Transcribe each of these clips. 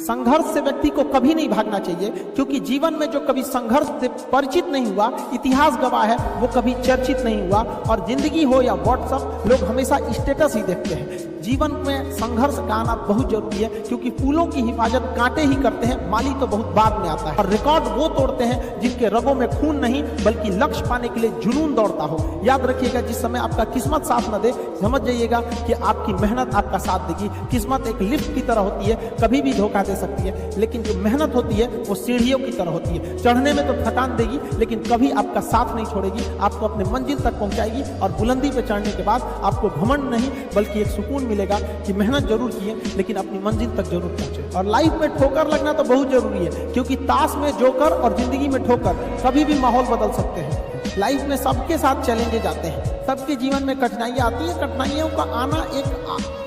संघर्ष से व्यक्ति को कभी नहीं भागना चाहिए, क्योंकि जीवन में जो कभी संघर्ष से परिचित नहीं हुआ, इतिहास गवाह है, वो कभी चर्चित नहीं हुआ। और जिंदगी हो या व्हाट्सएप, लोग हमेशा स्टेटस ही देखते हैं। जीवन में संघर्ष का आना बहुत जरूरी है, क्योंकि फूलों की हिफाजत कांटे ही करते हैं, माली तो बहुत बाद में आता है। और रिकॉर्ड वो तोड़ते हैं जिनके रगों में खून नहीं, बल्कि लक्ष्य पाने के लिए जुनून दौड़ता हो। याद रखिएगा, जिस समय आपका किस्मत साथ न दे, समझ जाइएगा कि आपकी मेहनत आपका साथ देगी। किस्मत एक लिफ्ट की तरह होती है, कभी भी धोखा दे सकती है, लेकिन जो मेहनत होती है वो सीढ़ियों की तरह होती है। चढ़ने में तो थकान देगी, लेकिन कभी आपका साथ नहीं छोड़ेगी, आपको अपने मंजिल तक पहुंचाएगी। और बुलंदी पे चढ़ने के बाद आपको घमंड नहीं, बल्कि एक सुकून मिलेगा कि मेहनत जरूर किए, लेकिन अपनी मंजिल तक जरूर पहुंचे। और लाइफ में ठोकर लगना तो बहुत जरूरी है, क्योंकि ताश में जोकर और जिंदगी में ठोकर, कभी भी माहौल बदल सकते हैं। लाइफ में सबके साथ चैलेंजेज आते हैं, सबके जीवन में कठिनाइयां आती है। कठिनाइयों का आना एक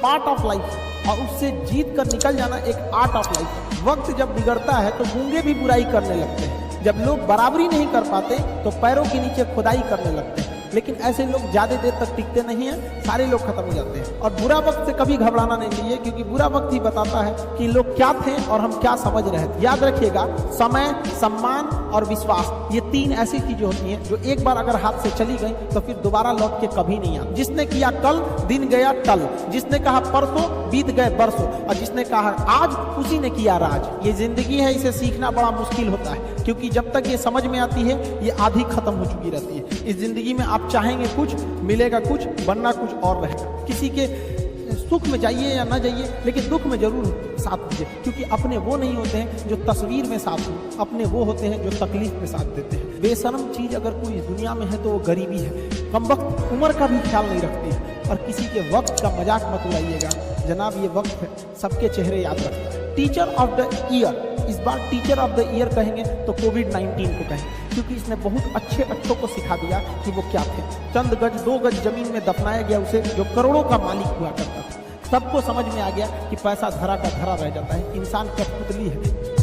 पार्ट ऑफ लाइफ है, और उससे जीत कर निकल जाना एक आर्ट ऑफ लाइफ है। वक्त जब बिगड़ता है तो गूंगे भी बुराई करने लगते हैं। जब लोग बराबरी नहीं कर पाते तो पैरों के नीचे खुदाई करने लगते हैं। लेकिन ऐसे लोग ज्यादा देर तक टिकते नहीं हैं, सारे लोग खत्म हो जाते हैं। और बुरा वक्त से कभी घबराना नहीं चाहिए, क्योंकि बुरा वक्त ही बताता है कि लोग क्या थे और हम क्या समझ रहे थे। याद रखिएगा, समय, सम्मान और विश्वास, ये तीन ऐसी चीजें होती हैं जो एक बार अगर हाथ से चली गई तो फिर दोबारा लौट के कभी नहीं आती। जिसने किया कल, दिन गया टल। जिसने कहा परसों, बीत गए बरसों। और जिसने कहा आज, उसी ने किया राज। ये जिंदगी है, इसे सीखना बड़ा मुश्किल होता है, क्योंकि जब तक ये समझ में आती है, ये आधी खत्म हो चुकी रहती है। इस जिंदगी में आप चाहेंगे कुछ, मिलेगा कुछ, बनना कुछ और रहेगा। किसी के सुख में जाइए या ना जाइए, लेकिन दुख में जरूर साथ दीजिए, क्योंकि अपने वो नहीं होते हैं जो तस्वीर में साथ हो, अपने वो होते हैं जो तकलीफ में साथ देते हैं। बेशर्म चीज अगर कोई इस दुनिया में है तो वो गरीबी है। कमबख्त उम्र का भी ख्याल नहीं रखती है। और किसी के वक्त का मजाक मत उड़ाइएगा, जनाब ये वक्त है, सबके चेहरे याद रखिए। टीचर ऑफ द ईयर, इस बार टीचर ऑफ द ईयर कहेंगे तो कोविड-19 को कहेंगे, क्योंकि इसने बहुत अच्छों को सिखा दिया कि वो क्या थे। चंद गज, 2 गज जमीन में दफनाया गया उसे, जो करोड़ों का मालिक हुआ करता था। सबको समझ में आ गया कि पैसा धरा का धरा रह जाता है, इंसान कठपुतली है।